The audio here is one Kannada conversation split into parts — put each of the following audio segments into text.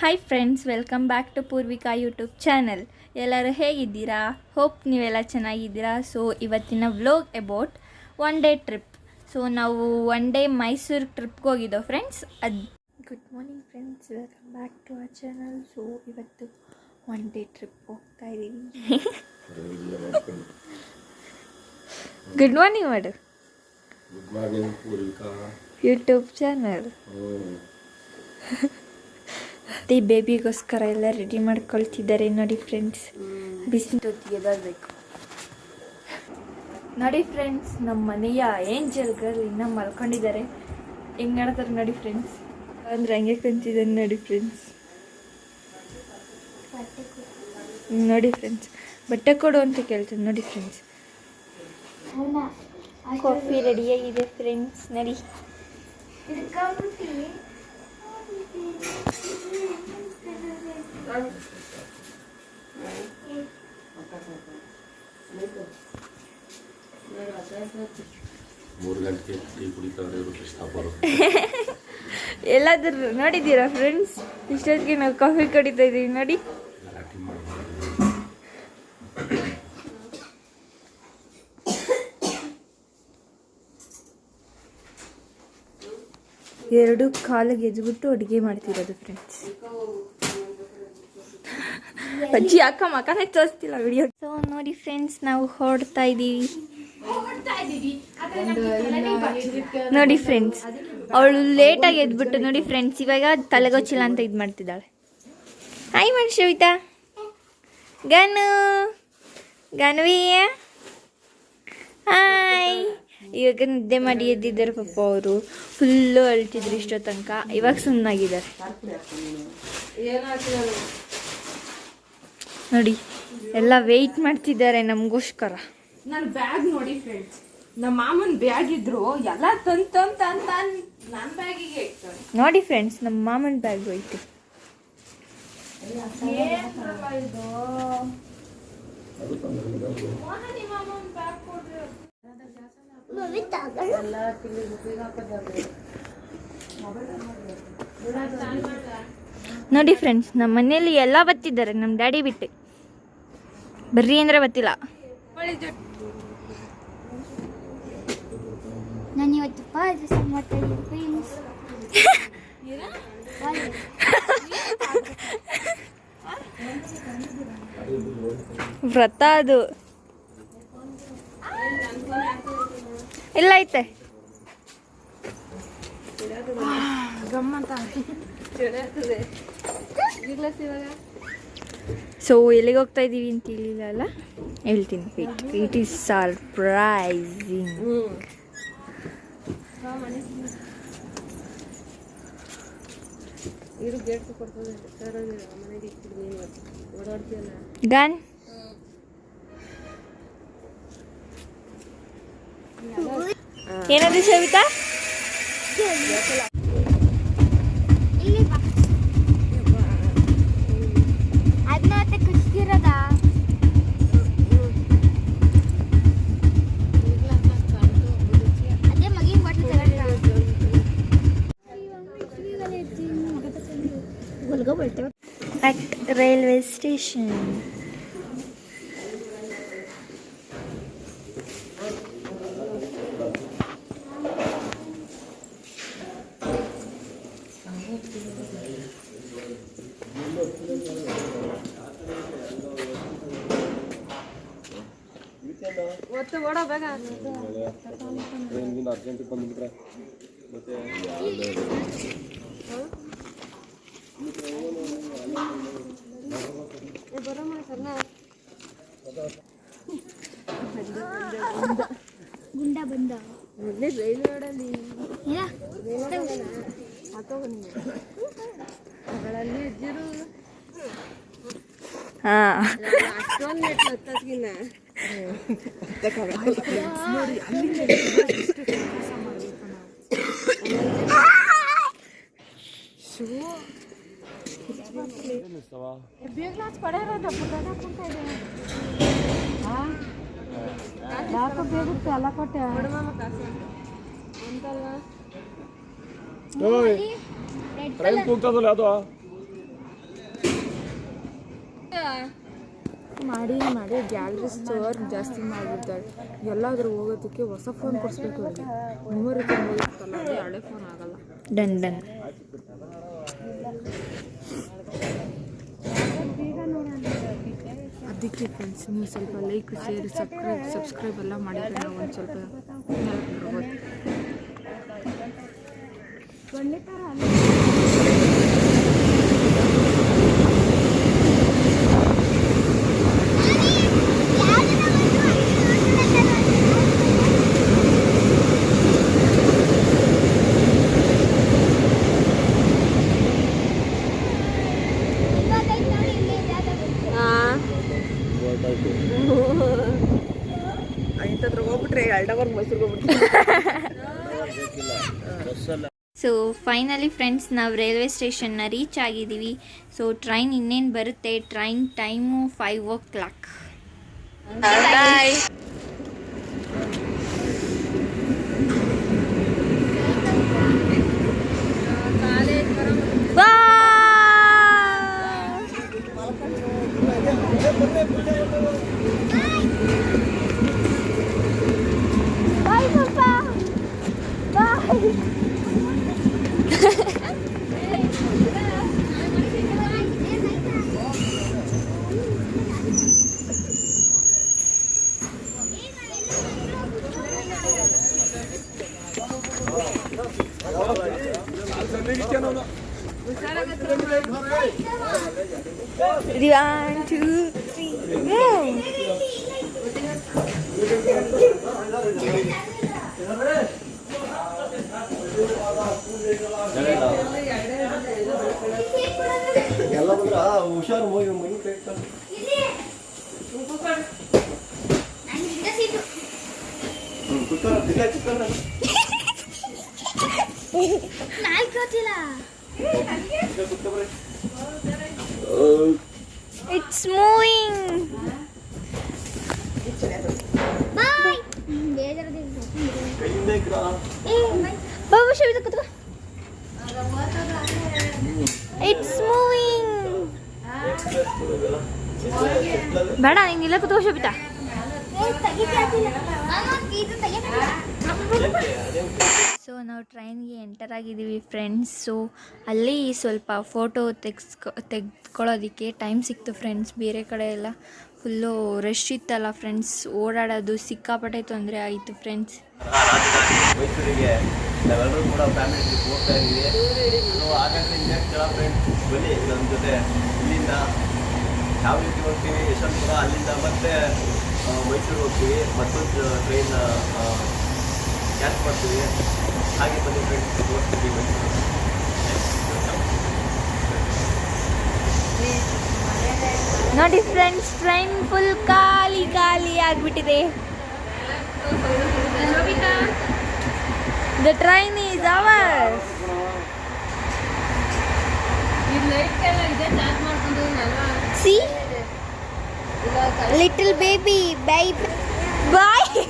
Hi friends, welcome back to Purvika YouTube channel. ಎಲ್ಲರೂ ಹೇಗಿದ್ದೀರಾ? ಹೋಪ್ ನೀವೆಲ್ಲ ಚೆನ್ನಾಗಿದ್ದೀರಾ. ಸೊ ಇವತ್ತಿನ vlog about one day trip. So ನಾವು ಒನ್ ಡೇ ಮೈಸೂರು ಟ್ರಿಪ್ಗೆ ಹೋಗಿದ್ದೋ friends. Good morning friends, welcome back to our channel. So ಇವತ್ತು ಒನ್ ಡೇ ಟ್ರಿಪ್ ಹೋಗ್ತಾ ಇದ್ದೀವಿ. ಗುಡ್ ಮಾರ್ನಿಂಗ್ ಮಾಡು. Good morning Purvika YouTube channel. ಅದೇ ಬೇಬಿಗೋಸ್ಕರ ಎಲ್ಲ ರೆಡಿ ಮಾಡ್ಕೊಳ್ತಿದ್ದಾರೆ ನೋಡಿ ಫ್ರೆಂಡ್ಸ್. ಬಿಸಿಲು ತೆಗೆದಾಗಬೇಕು ನೋಡಿ ಫ್ರೆಂಡ್ಸ್. ನಮ್ಮ ಮನೆಯ ಏಂಜಲ್ ಗರ್ಲ್ ಇನ್ನೂ ಮಲ್ಕೊಂಡಿದ್ದಾರೆ. ಹೆಂಗೆ ಆಡ್ತಾರೆ ನೋಡಿ ಫ್ರೆಂಡ್ಸ್. ಅಂದ್ರೆ ಹಂಗೆ ಕುಂತಿದ್ದಾನೆ ನೋಡಿ ಫ್ರೆಂಡ್ಸ್. ನೋಡಿ ಫ್ರೆಂಡ್ಸ್, ಬಟ್ಟೆ ಕೊಡು ಅಂತ ಕೇಳ್ತಾನೆ ನೋಡಿ ಫ್ರೆಂಡ್ಸ್. ಕಾಫಿ ರೆಡಿಯಾಗಿದೆ ಫ್ರೆಂಡ್ಸ್. ನೋಡಿ ಎಲ್ಲಾದ್ರೂ ನೋಡಿದ್ದೀರಾ ಫ್ರೆಂಡ್ಸ್? ಇಷ್ಟೊತ್ತಿಗೆ ನಾವು ಕಾಫಿ ಕುಡಿತಾ ಇದ್ದೀವಿ ನೋಡಿ. ಎರಡು ಕಾಲಿಗೆ ಎದ್ಬಿಟ್ಟು ಅಡುಗೆ ಮಾಡ್ತಿರೋದು ಫ್ರೆಂಡ್ಸ್. ಅಜ್ಜಿ ಅಕ್ಕ ಮಕ್ಕನೇ ತೋರಿಸ್ತಿಲ್ಲ ವಿಡಿಯೋ. ಸೊ ನೋಡಿ ಫ್ರೆಂಡ್ಸ್, ನಾವು ಹೊರಡ್ತಾ ಇದ್ದೀವಿ ನೋಡಿ ಫ್ರೆಂಡ್ಸ್. ಅವಳು ಲೇಟಾಗಿ ಎದ್ಬಿಟ್ಟು ನೋಡಿ ಫ್ರೆಂಡ್ಸ್, ಇವಾಗ ತಲೆಗೊಚ್ಚಿಲ್ಲ ಅಂತ ಇದು ಮಾಡ್ತಿದ್ದಾಳೆ. ಹಾಯ್ ಮನುಷ್ಯವಿತಾ. ಗನು ಗನ್ವಿ ಹಾಯ್. ಇವಾಗ ನಿದ್ದೆ ಮಾಡಿ ಎದ್ದಿದ್ದಾರೆ ಪಾಪ. ಅವರು ಫುಲ್ಲು ಅಳ್ತಿದ್ರು ಇಷ್ಟೋ ತನಕ. ಇವಾಗ ಸುಮ್ಮನಾಗಿದ್ದಾರೆ ನೋಡಿ. ಎಲ್ಲ ವೆಯ್ಟ್ ಮಾಡ್ತಿದ್ದಾರೆ ನಮಗೋಸ್ಕರ. ನನ್ನ ಬ್ಯಾಗ್ ನೋಡಿ ಫ್ರೆಂಡ್ಸ್, ನಮ್ಮ ಮಾಮನ ಬ್ಯಾಗ್ ಇದ್ರು ಎಲ್ಲ ತಂತ ನನ್ನ ಬ್ಯಾಗಿಗೆ ಇಡ್ತಾರೆ ನೋಡಿ ಫ್ರೆಂಡ್ಸ್. ನಮ್ಮ ಮಾಮನ ಬ್ಯಾಗ್ ಹೋಯ್ತು. ನೋಡಿ ಫ್ರೆಂಡ್ಸ್, ನಮ್ಮ ಮನೆಯಲ್ಲಿ ಎಲ್ಲ ಬತ್ತಿದ್ದಾರೆ, ನಮ್ಮ ಡ್ಯಾಡಿ ಬಿಟ್ಟು. ಬರ್ರಿ ಅಂದ್ರೆ ಬತ್ತಿಲ್ಲ. ನಾನು ಇವತ್ತು ಪಾಯಸ ಮಾಡ್ತಾ ಇದ್ದೀನಿ. ವ್ರತ ಅದು ಇಲ್ಲ ಐತೆ. ಸೊ ಎಲ್ಲಿಗೆ ಹೋಗ್ತಾ ಇದ್ದೀವಿ ಅಂತ ಹೇಳಿಲ್ಲ ಅಲ್ಲ, ಹೇಳ್ತೀನಿ. It is surprising. ಗನ್ ಏನದು ಸವಿತಾ? ಅದನ್ನ ಖುಷಿರೋದ ಅದೇ ಮಗಿನ ಬಾಟ್ಲು ತಗೊಂಡ್ರ. At railway station. ಒತ್ತು ಓಡೋ ಬೇಗ. ಅರ್ಜೆಂಟಿಗೆ ಬಂದ್ಬಿಟ್ರೆ ಮತ್ತೆ ಗುಂಡ ಬಂದ ಮೊದಲೇ ರೈಲ್ವೆ ರೋಡಲ್ಲಿ ಅವಳಲ್ಲಿ ಇದ್ದಿರು ಅಷ್ಟೊಂದು ಲೇಟ್ ಹತ್ತದ್ಕಿನ್ನ ಬೇಗ ಪಡೆಯೋದು ಕುಂತ ಇದೆ. ಯಾಕೋ ಬೇಗುತ್ತೆ ಎಲ್ಲ ಕೊಟ್ಟೆ ಅಂತಲ್ವಾ. ಟ್ರೈನ್ ಕೂಗ್ತದಲ್ಲ ಅದು. ಮಾಡಿ ಮಾಡಿ ಗ್ಯಾಲರೀಸ್ ವರ್ಕ್ ಜಾಸ್ತಿ ಮಾಡಿಬಿಡ್ತಾರೆ. ಎಲ್ಲಾದರೂ ಹೋಗೋದಕ್ಕೆ ಹೊಸ ಫೋನ್ ಕೊಡಿಸ್ಬೇಕು ಅವ್ರಿಗೆ. ಮೆಮೊರಿ ತುಂಬೋಗಿರ್ತಲ್ಲ, ಅದೇ ಹಳೆ ಫೋನ್ ಆಗಲ್ಲ. Done done. ಅದಕ್ಕೆ ಫ್ರೆಂಡ್ಸ್, ನೀವು ಸ್ವಲ್ಪ ಲೈಕ್, ಶೇರ್, ಸಬ್ಸ್ಕ್ರೈಬ್ ಎಲ್ಲ ಮಾಡಿದರೆ ನಾವು ಒಂದು ಸ್ವಲ್ಪ ಬರ್ಬೋದು. ಇಂಥದ್ರ ಹೋಗ್ಬಿಟ್ರೆ 2 ಅವರ್ ಮೈಸೂರಿಗೆ ಹೋಗ್ಬಿಟ್ರೆ. ಸೊ ಫೈನಲಿ ಫ್ರೆಂಡ್ಸ್, ನಾವು ರೈಲ್ವೆ ಸ್ಟೇಷನ್ನ ರೀಚ್ ಆಗಿದ್ದೀವಿ. ಸೊ ಟ್ರೈನ್ ಇನ್ನೇನು ಬರುತ್ತೆ. Train time 5 o'clock. ಬಾಯ್ ಪಾಪ ಬಾಯ್. One, two, three, go! ಎಲ್ಲ ಬಂದ್ರ ಹುಷಾರು ಹೋಗಿ ಮನೆ ಕೈತಾನೆ. It's moving. ಬಾಯ್. ಬಾಬು ಶಬಿತ ಕೂತ್ಕೋ. It's moving. ಬೇಡ, ನೀನು ಇಲ್ಲ ಕೂತ್ಕೋ ಶಬಿತ. ಸೊ ನಾವು ಟ್ರೈನ್ಗೆ ಎಂಟರ್ ಆಗಿದ್ದೀವಿ ಫ್ರೆಂಡ್ಸ್. ಸೊ ಅಲ್ಲಿ ಸ್ವಲ್ಪ ಫೋಟೋ ತೆಗೆದುಕೊಳ್ಳೋದಕ್ಕೆ ಟೈಮ್ ಸಿಕ್ತು ಫ್ರೆಂಡ್ಸ್. ಬೇರೆ ಕಡೆ ಎಲ್ಲ ಫುಲ್ಲು ರಶ್ ಇತ್ತಲ್ಲ ಫ್ರೆಂಡ್ಸ್, ಓಡಾಡೋದು ಸಿಕ್ಕಾಪಟ್ಟೆ ತೊಂದರೆ ಆಯಿತು ಫ್ರೆಂಡ್ಸ್. ಮೈಸೂರಿಗೆ ನಾವೆಲ್ಲರೂ ಕೂಡ ಫ್ಯಾಮಿಲಿ ಟ್ರಿಪ್ ಹೋಗ್ತಾ ಇದ್ದೀವಿ. ಹಾಗಾದರೆ ಇನ್ನೇನು ಜನ ಫ್ರೆಂಡ್ಸ್ ಬನ್ನಿ ನಮ್ಮ ಜೊತೆ. ಇಲ್ಲಿಂದ ಯಾವ ರೀತಿ ಹೋಗ್ತೀವಿ, ಯಶವಂತಪುರ, ಅಲ್ಲಿಂದ ಮತ್ತೆ ಮೈಸೂರು ಹೋಗ್ತೀವಿ. ಮತ್ತೊಂದು ಟ್ರೈನ್ ಕ್ಯಾಚ್ ಮಾಡ್ತೀವಿ. ಹಾಗೆ ಬನ್ನಿ ಫ್ರೆಂಡ್ಸ್, ಹೋಗ್ತೀವಿ ಮೈಸೂರು. ನೋಡಿ ಫ್ರೆಂಡ್ಸ್, ಟ್ರೈನ್ ಫುಲ್ ಖಾಲಿ ಖಾಲಿ ಆಗಿಬಿಟ್ಟಿದೆ. The train is ours. See? Little baby, babe. Bye.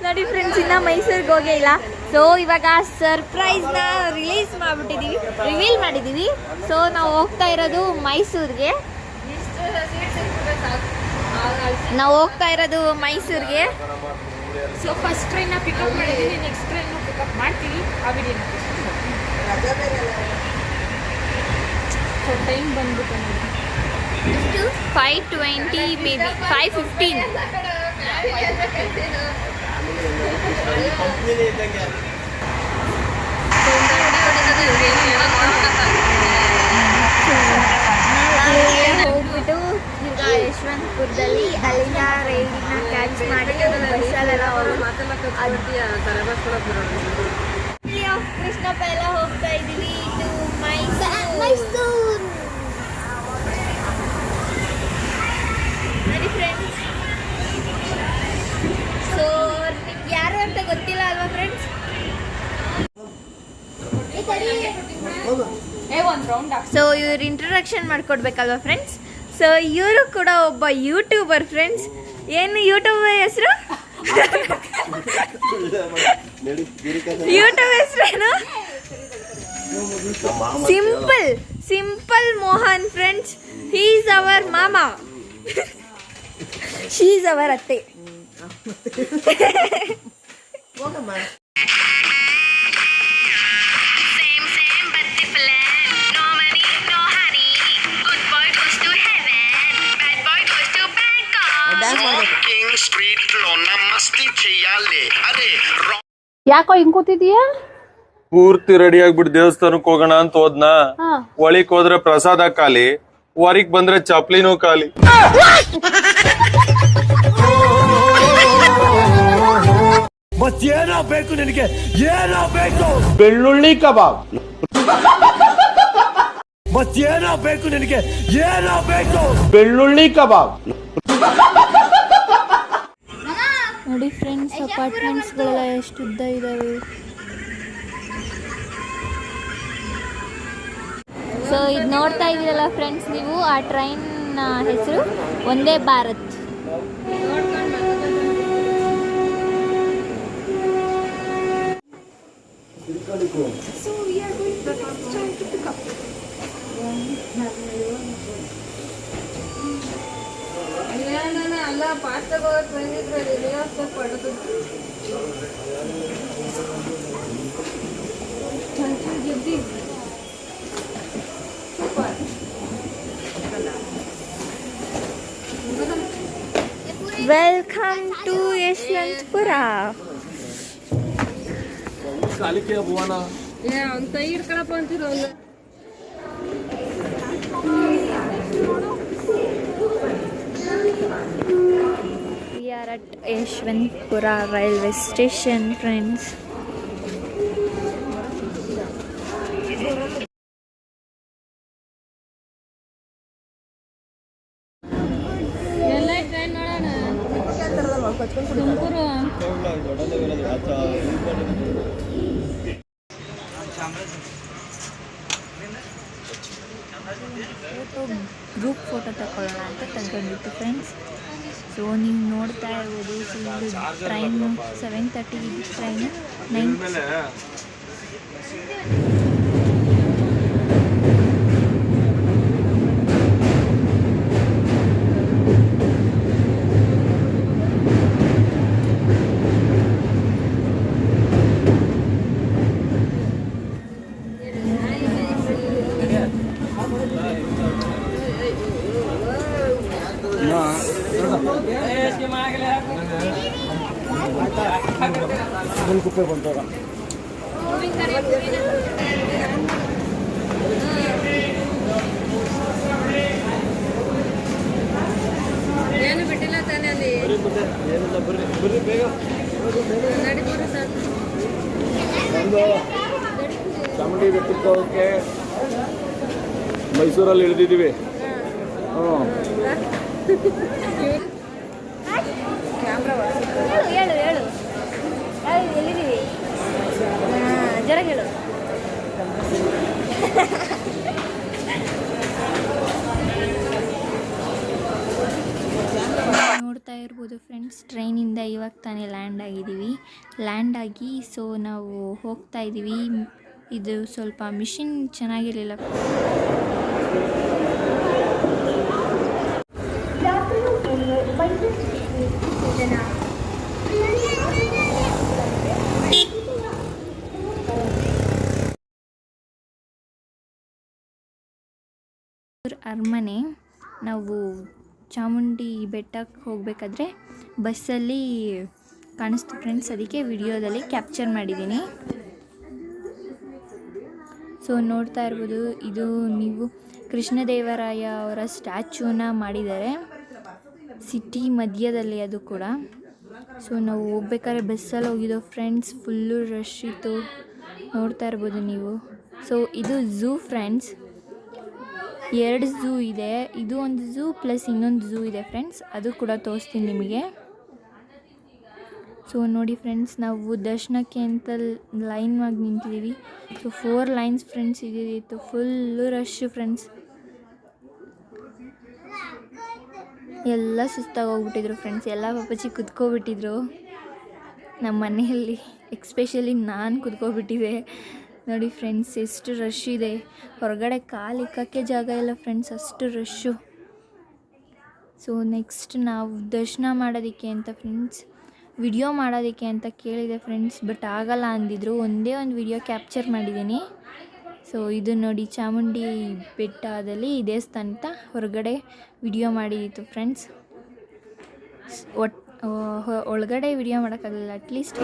ನೋಡಿ ಫ್ರೆಂಡ್ಸ್, ಇನ್ನು ಮೈಸೂರಿಗೆ ಹೋಗೇ ಇಲ್ಲ. ಸೊ ಇವಾಗ ಸರ್ಪ್ರೈಸ್ನ ರಿವೀಲ್ ಮಾಡಿದ್ದೀವಿ. ಸೊ ನಾವು ಹೋಗ್ತಾ ಇರೋದು ಮೈಸೂರಿಗೆ. ಸೊ ಫಸ್ಟ್ ಟ್ರೈನ್ನ ಪಿಕಪ್ ಮಾಡಿದ್ದೀನಿ, ನೆಕ್ಸ್ಟ್ ಟ್ರೈನ್ ಪಿಕಪ್ ಮಾಡ್ತೀವಿ. ಆ ವಿಡಿಯೋನ ಸೊ ಟೈಮ್ ಬಂದ್ಬಿಟ್ಟು 5:20 ಮೇಬಿ 5:15. ಹೋಗ್ಬಿಟ್ಟು ಈಗ ಯಶವಂತಪುರದಲ್ಲಿ ಅಲ್ಲಿಂದ ರೈಲಿನ ಕ್ಯಾಚ್ ಮಾಡಿ ಬಸ್ಸಲ್ಲೆಲ್ಲ ಕೃಷ್ಣಪ್ಪ ಎಲ್ಲ ಹೋಗ್ತಾ ಇದ್ದೀವಿ ಟು ಮೈಸೂರು. ನೋಡಿ ಫ್ರೆಂಡ್ಸ್, ಸೊ ನಿಮ್ಗೆ ಯಾರು ಅಂತ ಗೊತ್ತಿಲ್ಲ ಅಲ್ವಾ ಫ್ರೆಂಡ್ಸ್? ಸೊ ಇವ್ರು ಇಂಟ್ರೊಡಕ್ಷನ್ ಮಾಡ್ಕೊಡ್ಬೇಕಲ್ವಾ ಫ್ರೆಂಡ್ಸ್? ಸೊ ಇವರು ಕೂಡ ಒಬ್ಬ ಯೂಟ್ಯೂಬರ್ ಫ್ರೆಂಡ್ಸ್. ಏನು ಯೂಟ್ಯೂಬರ್ ಹೆಸರು? ಯೂಟ್ಯೂಬ್ ಹೆಸರೇನು? Simple Mohan friends, he is our ಮಾಮ, ಶೀ ಈಸ್ ಅವರ್ ಅತ್ತೆ. ಯಾಕೋ ಹಿಂಗ್ ಕೂತಿದೀಯಾ? ಪೂರ್ತಿ ರೆಡಿ ಆಗ್ಬಿಟ್ಟು ದೇವಸ್ಥಾನಕ್ಕೆ ಹೋಗೋಣ ಅಂತ ಹೋದ್ನ. ಒಳಿಕ್ ಹೋದ್ರೆ ಪ್ರಸಾದ ಖಾಲಿ, ಹೊರಿಗ್ ಬಂದ್ರೆ ಚಪ್ಲಿನೂ ಖಾಲಿ. ಮತ್ತೇನೋ ಬೇಕು ನಿನಗೆ, ಏನೋ ಬೇಕು? ಬೆಳ್ಳುಳ್ಳಿ ಕಬಾಬ್. ಮತ್ತೇನೋ ಬೇಕು ನಿನಗೆ, ಏನೋ ಬೇಕು? ಬೆಳ್ಳುಳ್ಳಿ ಕಬಾಬ್. ನೋಡಿ ಫ್ರೆಂಡ್ಸ್, ಅಪಾರ್ಟ್ಮೆಂಟ್ಸ್ಗಳೆಲ್ಲ ಎಷ್ಟು ಉದ್ದ ಇದ್ದಾವೆ. ಸೊ ಇದು ನೋಡ್ತಾ ಇದ್ದೀರಲ್ಲ ಫ್ರೆಂಡ್ಸ್ ನೀವು, ಆ ಟ್ರೈನ್ ಹೆಸರು Vande Bharat. Welcome to Yeshwantpura. We are at Yeshwantpura railway station, friends. Group photo ತಗೊಳ್ಳೋಣ ಅಂತ ತಗೊಂಡಿತ್ತು ಫ್ರೆಂಡ್ಸ್. ಸೊ ನೀವು ನೋಡ್ತಾ ಇರ್ಬೋದು, ಫುಲ್ ಟ್ರೈನು 7:30 ಟ್ರೈನು 9. ಏನು ಬಿಟ್ಟಿಲ್ಲ ತಾನೇ ಅಲ್ಲಿ. ಚಾಮುಂಡಿ ಬೆಟ್ಟಕ್ಕೆ ಹೋಗಕ್ಕೆ ಮೈಸೂರಲ್ಲಿ ಇಳಿದಿದ್ದೀವಿ. ಹೇಳು ಹೇಳು ಎಲ್ಲಿದ್ದೀವಿ ಜರ ಹೇಳು. ನೋಡ್ತಾ ಇರ್ಬೋದು ಫ್ರೆಂಡ್ಸ್, ಟ್ರೈನಿಂದ ಇವಾಗ ತಾನೇ ಲ್ಯಾಂಡ್ ಆಗಿದ್ದೀವಿ. ಲ್ಯಾಂಡ್ ಆಗಿ ಸೊ ನಾವು ಹೋಗ್ತಾ ಇದ್ದೀವಿ. ಇದು ಸ್ವಲ್ಪ ಮಿಷಿನ್ ಚೆನ್ನಾಗಿರಲಿಲ್ಲ. ಅರಮನೆ, ನಾವು ಚಾಮುಂಡಿ ಬೆಟ್ಟಕ್ಕೆ ಹೋಗಬೇಕಾದ್ರೆ ಬಸ್ಸಲ್ಲಿ ಕಾಣಿಸ್ತು ಫ್ರೆಂಡ್ಸ್, ಅದಕ್ಕೆ ವಿಡಿಯೋದಲ್ಲಿ ಕ್ಯಾಪ್ಚರ್ ಮಾಡಿದ್ದೀನಿ. ಸೊ ನೋಡ್ತಾ ಇರ್ಬೋದು, ಇದು ನೀವು ಕೃಷ್ಣದೇವರಾಯ ಅವರ ಸ್ಟ್ಯಾಚ್ಯೂನ ಮಾಡಿದ್ದಾರೆ ಸಿಟಿ ಮಧ್ಯದಲ್ಲಿ, ಅದು ಕೂಡ. ಸೊ ನಾವು ಹೋಗ್ಬೇಕಾದ್ರೆ ಬಸ್ಸಲ್ಲಿ ಹೋಗಿದ್ದೋ ಫ್ರೆಂಡ್ಸ್, ಫುಲ್ಲು ರಶ್ ಇತ್ತು, ನೋಡ್ತಾ ಇರ್ಬೋದು ನೀವು. ಸೊ ಇದು ಝೂ ಫ್ರೆಂಡ್ಸ್, 2 ಝೂ ಇದೆ. ಇದು ಒಂದು ಝೂ ಪ್ಲಸ್ ಇನ್ನೊಂದು ಝೂ ಇದೆ ಫ್ರೆಂಡ್ಸ್, ಅದು ಕೂಡ ತೋರಿಸ್ತೀನಿ ನಿಮಗೆ. ಸೊ ನೋಡಿ ಫ್ರೆಂಡ್ಸ್, ನಾವು ದರ್ಶನಕ್ಕೆ ಅಂತ ಲೈನ್ ಆಗಿ ನಿಂತಿದ್ದೀವಿ. ಸೊ 4 ಲೈನ್ಸ್ ಫ್ರೆಂಡ್ಸ್ ಇದ್ದಿತ್ತು, ಫುಲ್ಲು ರಶ್ ಫ್ರೆಂಡ್ಸ್. ಎಲ್ಲ ಸುಸ್ತಾಗಿ ಹೋಗ್ಬಿಟ್ಟಿದ್ರು ಫ್ರೆಂಡ್ಸ್, ಎಲ್ಲ ಪಾಪಚ್ಚಿ ಕುತ್ಕೊಬಿಟ್ಟಿದ್ರು ನಮ್ಮ ಮನೆಯಲ್ಲಿ. ಎಕ್ಸ್ಪೆಷಲಿ ನಾನು ಕುತ್ಕೊಬಿಟ್ಟಿದ್ದೆ ನೋಡಿ ಫ್ರೆಂಡ್ಸ್ ಎಷ್ಟು ರಶ್ ಇದೆ, ಹೊರಗಡೆ ಕಾಲು ಇಕ್ಕಕ್ಕೆ ಜಾಗ ಇಲ್ಲ ಫ್ರೆಂಡ್ಸ್, ಅಷ್ಟು ರಶ್ಶು. ಸೊ ನೆಕ್ಸ್ಟ್ ನಾವು ದರ್ಶನ ಮಾಡೋದಕ್ಕೆ ಅಂತ ಫ್ರೆಂಡ್ಸ್ ವಿಡಿಯೋ ಮಾಡೋದಕ್ಕೆ ಅಂತ ಕೇಳಿದೆ ಫ್ರೆಂಡ್ಸ್, ಬಟ್ ಆಗಲ್ಲ ಅಂದಿದ್ರು. ಒಂದೇ ಒಂದು ವಿಡಿಯೋ ಕ್ಯಾಪ್ಚರ್ ಮಾಡಿದ್ದೀನಿ. ಸೊ ಇದು ನೋಡಿ ಚಾಮುಂಡಿ ಬೆಟ್ಟದಲ್ಲಿ ದೇವಸ್ಥಾನ ಹೊರಗಡೆ ವಿಡಿಯೋ ಮಾಡಿತ್ತು ಫ್ರೆಂಡ್ಸ್. ಒಳಗಡೆ ವಿಡಿಯೋ ಮಾಡೋಕ್ಕಾಗಲ್ಲ, ಅಟ್ಲೀಸ್ಟ್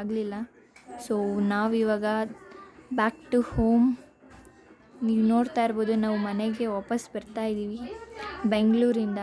ಆಗಲಿಲ್ಲ. ಸೊ ನಾವಿವಾಗ ಬ್ಯಾಕ್ ಟು ಹೋಮ್. ನೀವು ನೋಡ್ತಾ ಇರ್ಬೋದು, ನಾವು ಮನೆಗೆ ವಾಪಸ್ ಬರ್ತಾ ಇದ್ದೀವಿ ಬೆಂಗಳೂರಿಂದ.